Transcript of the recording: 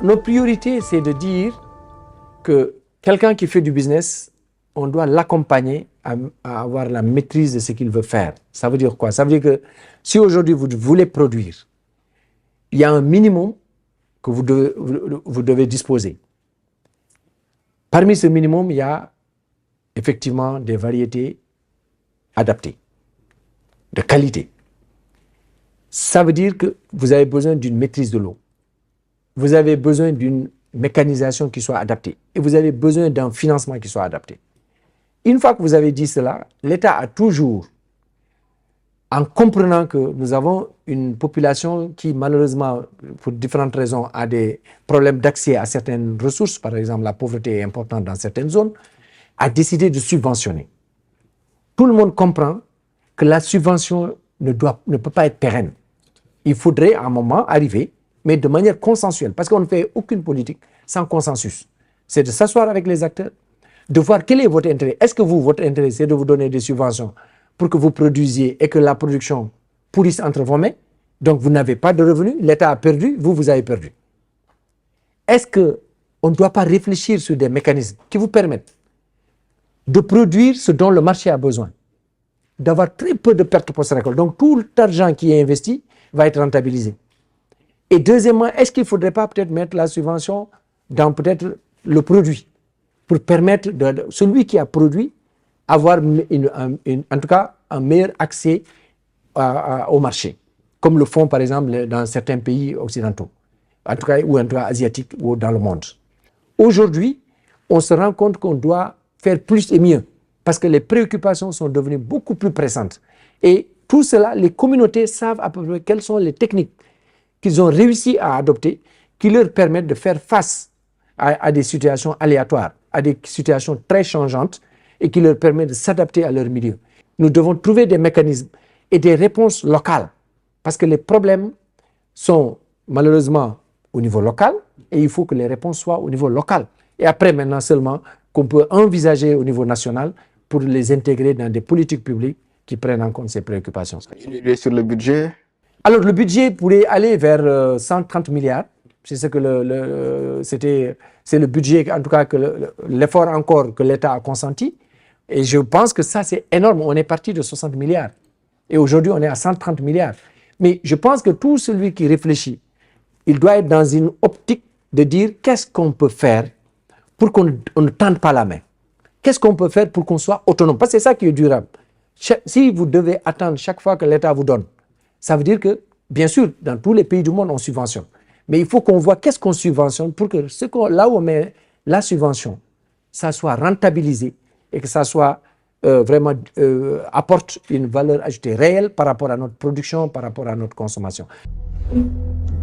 Nos priorités, c'est de dire que quelqu'un qui fait du business, on doit l'accompagner à avoir la maîtrise de ce qu'il veut faire. Ça veut dire quoi? Ça veut dire que si aujourd'hui vous voulez produire, il y a un minimum que vous devez disposer. Parmi ce minimum, il y a effectivement des variétés adaptées, de qualité. Ça veut dire que vous avez besoin d'une maîtrise de l'eau. Vous avez besoin d'une mécanisation qui soit adaptée. Et vous avez besoin d'un financement qui soit adapté. Une fois que vous avez dit cela, l'État a toujours, en comprenant que nous avons une population qui, malheureusement, pour différentes raisons, a des problèmes d'accès à certaines ressources, par exemple la pauvreté est importante dans certaines zones, a décidé de subventionner. Tout le monde comprend que la subvention ne peut pas être pérenne. Il faudrait à un moment arriver, mais de manière consensuelle, parce qu'on ne fait aucune politique sans consensus. C'est de s'asseoir avec les acteurs, de voir quel est votre intérêt. Est-ce que votre intérêt, c'est de vous donner des subventions pour que vous produisiez et que la production pourrisse entre vos mains? Donc vous n'avez pas de revenus, l'État a perdu, vous avez perdu. Est-ce qu'on ne doit pas réfléchir sur des mécanismes qui vous permettent de produire ce dont le marché a besoin, d'avoir très peu de pertes post-récolte? Donc tout l'argent qui est investi va être rentabilisé. Et deuxièmement, est-ce qu'il ne faudrait pas peut-être mettre la subvention dans peut-être le produit pour permettre de celui qui a produit avoir en tout cas un meilleur accès au marché, comme le font par exemple dans certains pays occidentaux, en tout cas, ou en tout cas asiatiques ou dans le monde. Aujourd'hui, on se rend compte qu'on doit faire plus et mieux parce que les préoccupations sont devenues beaucoup plus pressantes. Et tout cela, les communautés savent à peu près quelles sont les techniques qu'ils ont réussi à adopter qui leur permettent de faire face à des situations aléatoires, à des situations très changeantes et qui leur permettent de s'adapter à leur milieu. Nous devons trouver des mécanismes et des réponses locales parce que les problèmes sont malheureusement au niveau local et il faut que les réponses soient au niveau local. Et après maintenant seulement qu'on peut envisager au niveau national pour les intégrer dans des politiques publiques qui prennent en compte ces préoccupations. Une idée sur le budget? Alors le budget pourrait aller vers 130 milliards. C'est ce que c'est le budget, en tout cas, que l'effort encore que l'État a consenti. Et je pense que ça, c'est énorme. On est parti de 60 milliards. Et aujourd'hui, on est à 130 milliards. Mais je pense que tout celui qui réfléchit, il doit être dans une optique de dire qu'est-ce qu'on peut faire pour qu'on ne tende pas la main. Qu'est-ce qu'on peut faire pour qu'on soit autonome? Parce que c'est ça qui est durable. Si vous devez attendre chaque fois que l'État vous donne, ça veut dire que, bien sûr, dans tous les pays du monde, on subventionne. Mais il faut qu'on voit qu'est-ce qu'on subventionne pour que là où on met la subvention, ça soit rentabilisé et que ça soit vraiment apporte une valeur ajoutée réelle par rapport à notre production, par rapport à notre consommation.